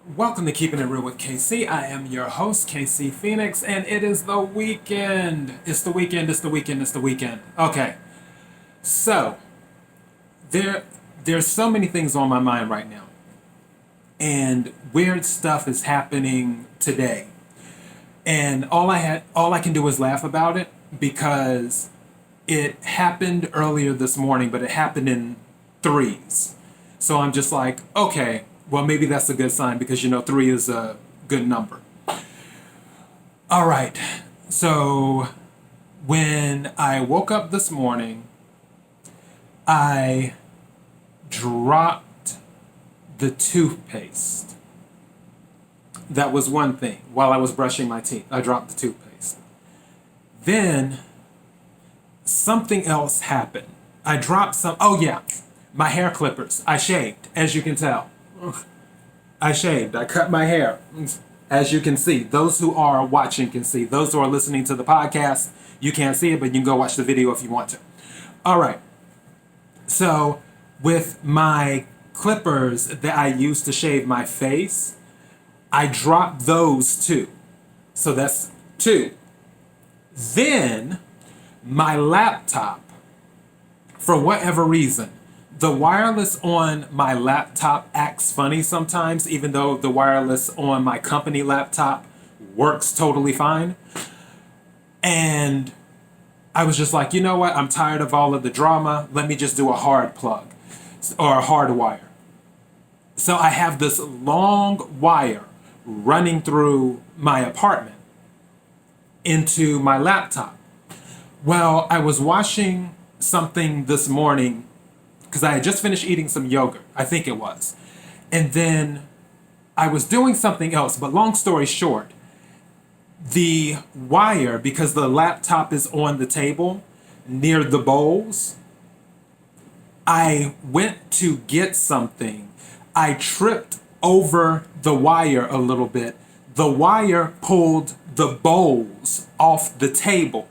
Welcome to Keeping It Real with KC. I am your host, KC Phoenix, and it is the weekend. It's the weekend, it's the weekend, it's the weekend. Okay, so there's so many things on my mind right now, and weird stuff is happening today. And all I can do is laugh about it because it happened earlier this morning, but it happened in threes. So I'm just like, okay, well, maybe that's a good sign because, three is a good number. All right. So when I woke up this morning, I dropped the toothpaste. That was one thing. While I was brushing my teeth, I dropped the toothpaste. Then something else happened. I dropped some, oh yeah, my hair clippers. I shaved, as you can tell. I shaved. I cut my hair, as you can see. Those who are watching can see. Those who are listening to the podcast, you can't see it, but you can go watch the video if you want to. All right. So with my clippers that I use to shave my face, I dropped those too. So that's two. Then my laptop, for whatever reason, the wireless on my laptop acts funny sometimes, even though the wireless on my company laptop works totally fine. And I was just like, you know what? I'm tired of all of the drama. Let me just do a hard plug or a hard wire. So I have this long wire running through my apartment into my laptop. Well, I was watching something this morning because I had just finished eating some yogurt, I think it was. And then I was doing something else, but long story short, the wire, because the laptop is on the table near the bowls, I went to get something. I tripped over the wire a little bit. The wire pulled the bowls off the table,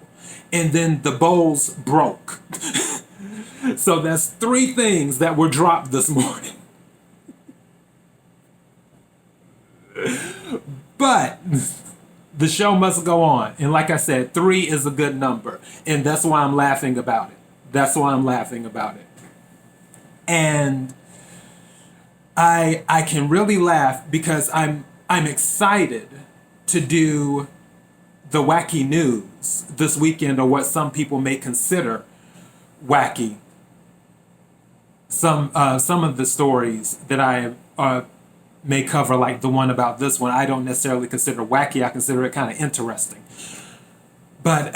and then the bowls broke. So that's three things that were dropped this morning. But the show must go on. And like I said, three is a good number. And that's why I'm laughing about it. That's why I'm laughing about it. And I can really laugh because I'm excited to do the wacky news this weekend, or what some people may consider wacky. Some of the stories that I may cover, like the one about this one, I don't necessarily consider wacky. I consider it kind of interesting. But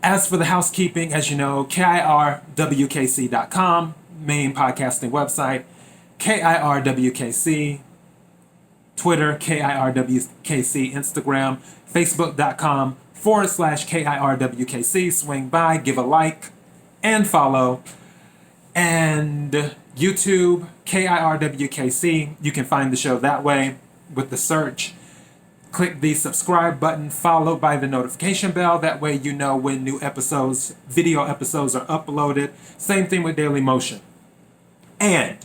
as for the housekeeping, as you know, KIRWKC.com, main podcasting website, KIRWKC, Twitter, KIRWKC, Instagram, Facebook.com/KIRWKC. Swing by, give a like, and follow. And YouTube, KIRWKC. You can find the show that way with the search. Click the subscribe button followed by the notification bell. That way you know when new episodes, video episodes are uploaded. Same thing with Daily Motion. And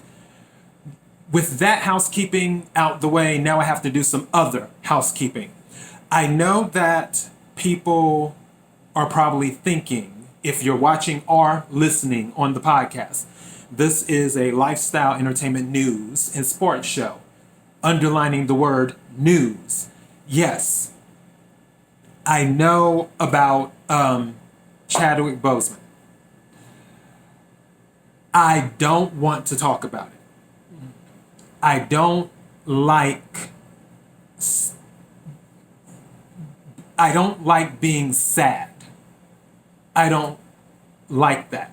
with that housekeeping out the way, now I have to do some other housekeeping. I know that people are probably thinking, if you're watching or listening on the podcast, this is a lifestyle, entertainment, news, and sports show. Underlining the word news. Yes, I know about Chadwick Boseman. I don't want to talk about it. I don't like being sad. I don't like that.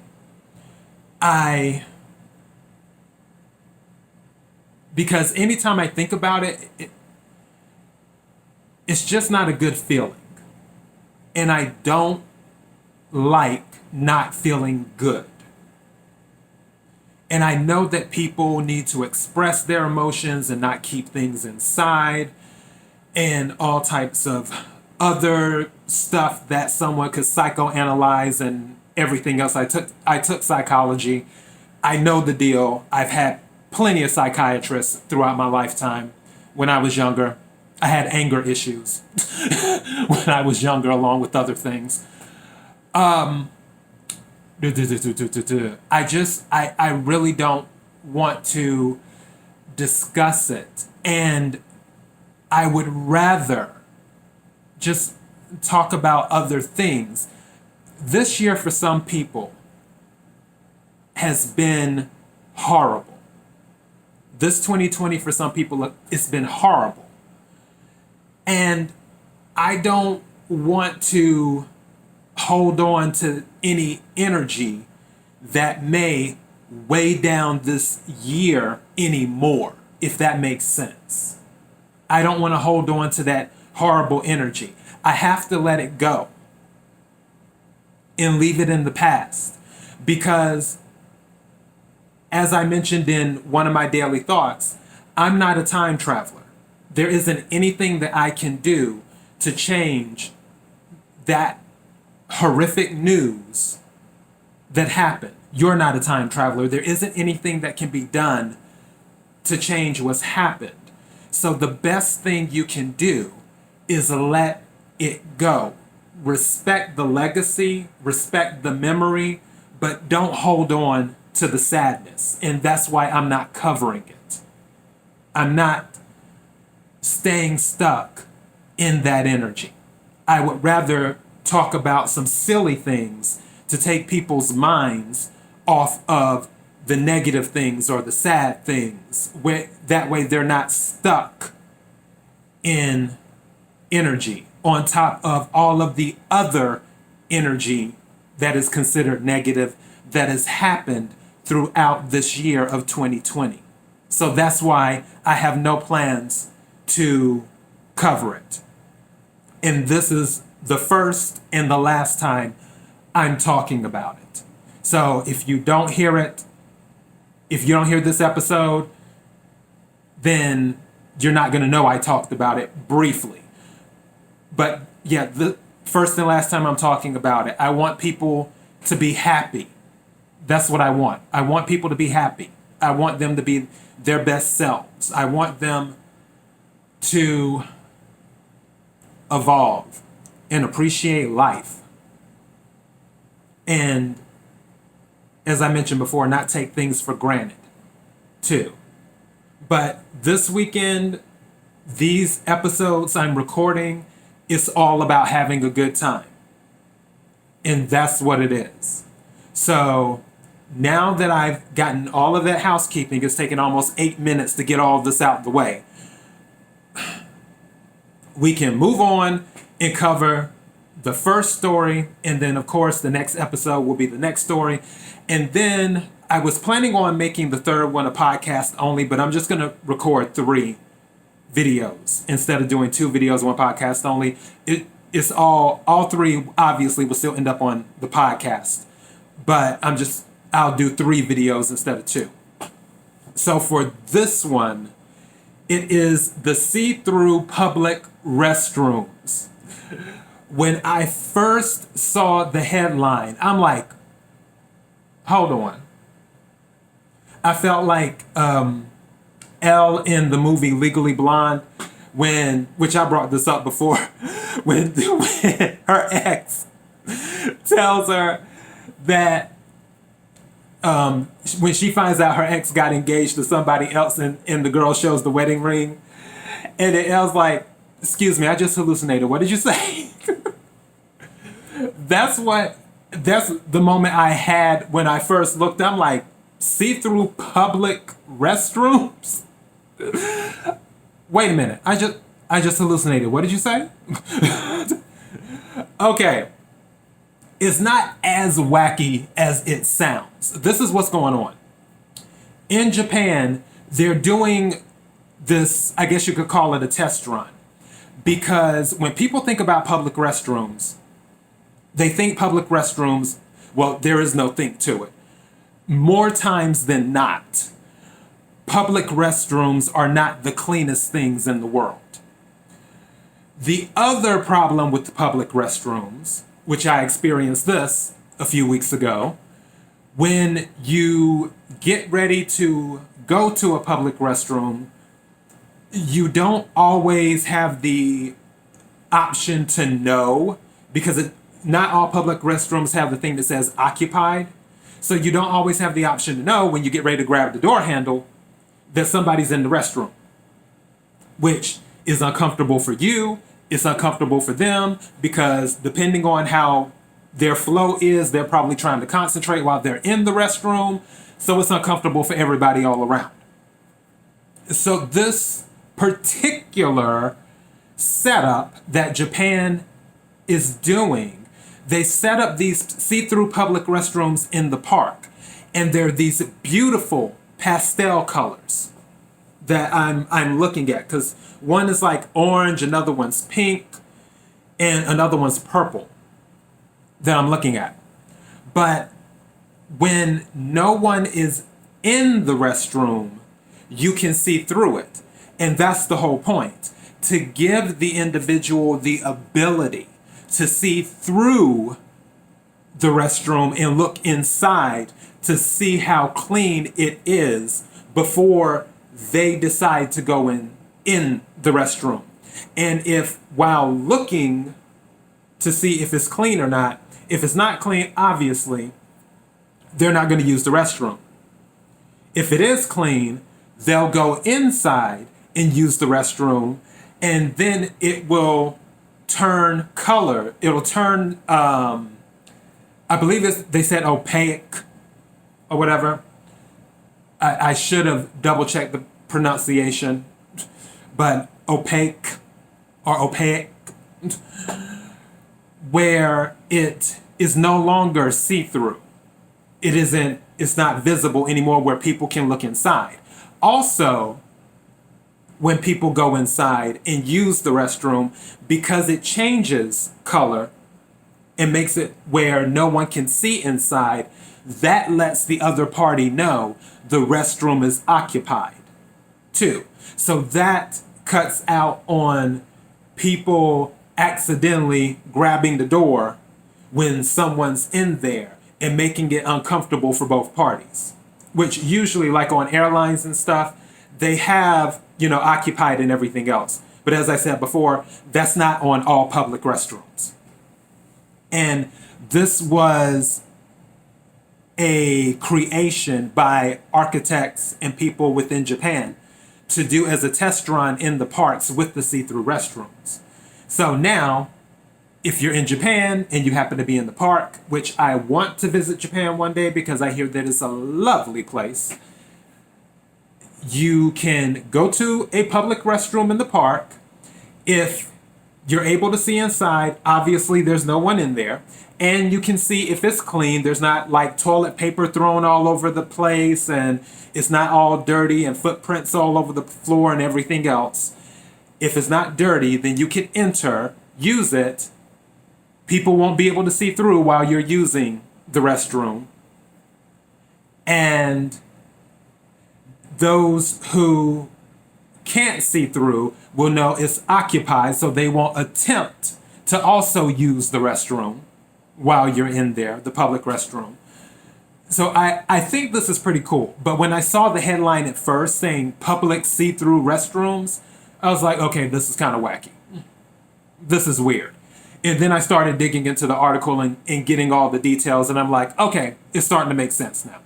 Because anytime I think about it, it's just not a good feeling. And I don't like not feeling good. And I know that people need to express their emotions and not keep things inside, and all types of other stuff that someone could psychoanalyze and everything else. I took psychology. I know the deal. I've had plenty of psychiatrists throughout my lifetime. when I was younger. I had anger issues when I was younger, along with other things. I really don't want to discuss it. And I would rather just talk about other things. This year for some people has been horrible. This 2020 for some people, it's been horrible. And I don't want to hold on to any energy that may weigh down this year anymore, if that makes sense. I don't want to hold on to that horrible energy. I have to let it go and leave it in the past. Because, as I mentioned in one of my daily thoughts, I'm not a time traveler. There isn't anything that I can do to change that horrific news that happened. You're not a time traveler. There isn't anything that can be done to change what's happened. So the best thing you can do is let it go. Respect the legacy, respect the memory, but don't hold on to the sadness. And that's why I'm not covering it. I'm not staying stuck in that energy. I would rather talk about some silly things to take people's minds off of the negative things or the sad things. That way they're not stuck in energy on top of all of the other energy that is considered negative that has happened throughout this year of 2020. So that's why I have no plans to cover it. And this is the first and the last time I'm talking about it. So if you don't hear it, if you don't hear this episode, then you're not going to know I talked about it briefly. But yeah, the first and last time I'm talking about it. I want people to be happy. That's what I want. I want people to be happy. I want them to be their best selves. I want them to evolve and appreciate life. And as I mentioned before, not take things for granted too. But this weekend, these episodes I'm recording, it's all about having a good time. And that's what it is. So now that I've gotten all of that housekeeping, it's taken almost 8 minutes to get all this out the way. We can move on and cover the first story. And then, of course, the next episode will be the next story. And then I was planning on making the third one a podcast only, but I'm just going to record 3 videos instead of doing 2 videos, 1 podcast only. It's all 3 obviously will still end up on the podcast, but I'll do 3 videos instead of 2. So for this one, it is the see-through public restrooms. When I first saw the headline, I'm like, hold on. I felt like Elle in the movie Legally Blonde, which I brought this up before, when her ex tells her that when she finds out her ex got engaged to somebody else and the girl shows the wedding ring, and then Elle's like, excuse me, I just hallucinated. What did you say? That's the moment I had when I first looked. I'm like, see-through public restrooms? Wait a minute. I just hallucinated. What did you say? Okay. It's not as wacky as it sounds. This is what's going on. In Japan, they're doing this, I guess you could call it a test run. Because when people think about public restrooms, they think public restrooms, well, there is no think to it. More times than not, public restrooms are not the cleanest things in the world. The other problem with the public restrooms, which I experienced this a few weeks ago, when you get ready to go to a public restroom, you don't always have the option to know because not all public restrooms have the thing that says occupied. So you don't always have the option to know when you get ready to grab the door handle that somebody's in the restroom, which is uncomfortable for you. It's uncomfortable for them because depending on how their flow is, they're probably trying to concentrate while they're in the restroom. So it's uncomfortable for everybody all around. So this particular setup that Japan is doing, they set up these see-through public restrooms in the park, and they're these beautiful pastel colors that I'm looking at, because one is like orange, another one's pink, and another one's purple that I'm looking at. But when no one is in the restroom, you can see through it. And that's the whole point, to give the individual the ability to see through the restroom and look inside to see how clean it is before they decide to go in the restroom. And if while looking to see if it's clean or not, if it's not clean, obviously, they're not going to use the restroom. If it is clean, they'll go inside and use the restroom, and then it will turn color. It'll turn, I believe they said opaque or whatever. I should have double checked the pronunciation, but opaque or opaque, where it is no longer see-through. It's not visible anymore where people can look inside. Also, when people go inside and use the restroom, because it changes color and makes it where no one can see inside, that lets the other party know the restroom is occupied too. So that cuts out on people accidentally grabbing the door when someone's in there and making it uncomfortable for both parties, which usually, like on airlines and stuff, they have, occupied and everything else. But as I said before, that's not on all public restrooms. And this was a creation by architects and people within Japan to do as a test run in the parks with the see-through restrooms. So now, if you're in Japan and you happen to be in the park, which I want to visit Japan one day because I hear that it's a lovely place, you can go to a public restroom in the park. If you're able to see inside, obviously there's no one in there. And you can see if it's clean, there's not like toilet paper thrown all over the place and it's not all dirty and footprints all over the floor and everything else. If it's not dirty, then you can enter, use it. People won't be able to see through while you're using the restroom. And those who can't see through will know it's occupied, so they won't attempt to also use the restroom while you're in there, the public restroom. So I think this is pretty cool. But when I saw the headline at first saying public see-through restrooms, I was like, okay, this is kind of wacky. This is weird. And then I started digging into the article and getting all the details, and I'm like, okay, it's starting to make sense now.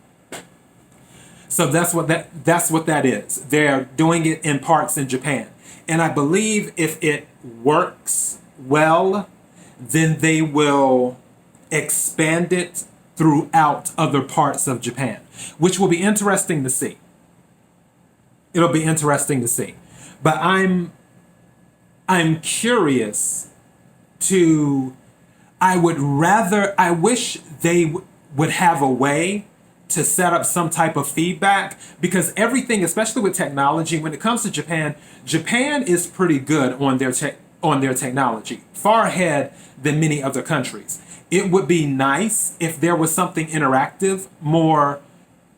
So that's what that is. They're doing it in parks in Japan. And I believe if it works well, then they will expand it throughout other parts of Japan, which will be interesting to see. It'll be interesting to see. But I'm curious I wish they would have a way to set up some type of feedback, because everything, especially with technology, when it comes to Japan is pretty good on their technology, far ahead than many other countries. It would be nice if there was something interactive, more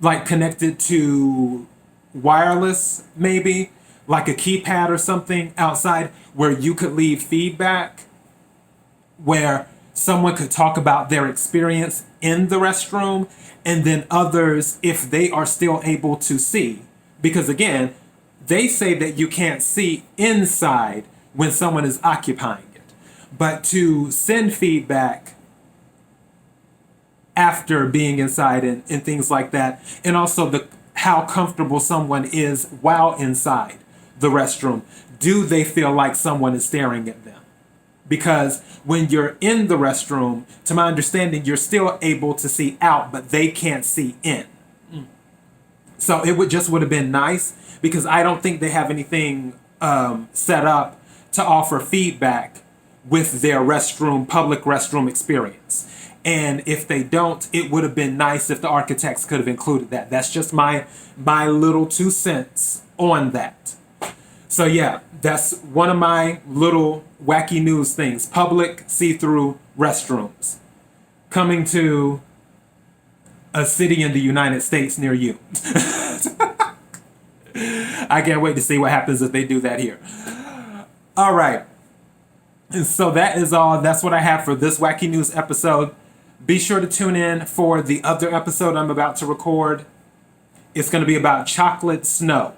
like connected to wireless, maybe like a keypad or something outside where you could leave feedback, where someone could talk about their experience in the restroom, and then others, if they are still able to see, because again, They say that you can't see inside when someone is occupying it. But to send feedback after being inside and things like that, and also how comfortable someone is while inside the restroom. Do they feel like someone is staring at them? Because when you're in the restroom, to my understanding, you're still able to see out, but they can't see in. So it would have been nice, because I don't think they have anything set up to offer feedback with their public restroom experience. And if they don't, it would have been nice if the architects could have included that. That's just my little 2 cents on that. So yeah, that's one of my little wacky news things. Public see-through restrooms coming to a city in the United States near you. I can't wait to see what happens if they do that here. All right. And so that is all. That's what I have for this Wacky News episode. Be sure to tune in for the other episode I'm about to record. It's going to be about chocolate snow.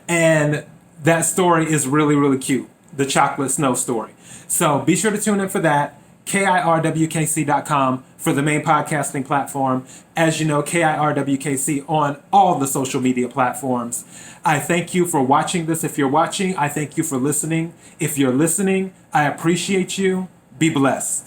And that story is really, really cute. The chocolate snow story. So be sure to tune in for that. KIRWKC.com for the main podcasting platform. As you know, KIRWKC on all the social media platforms. I thank you for watching this. If you're watching, I thank you for listening. If you're listening, I appreciate you. Be blessed.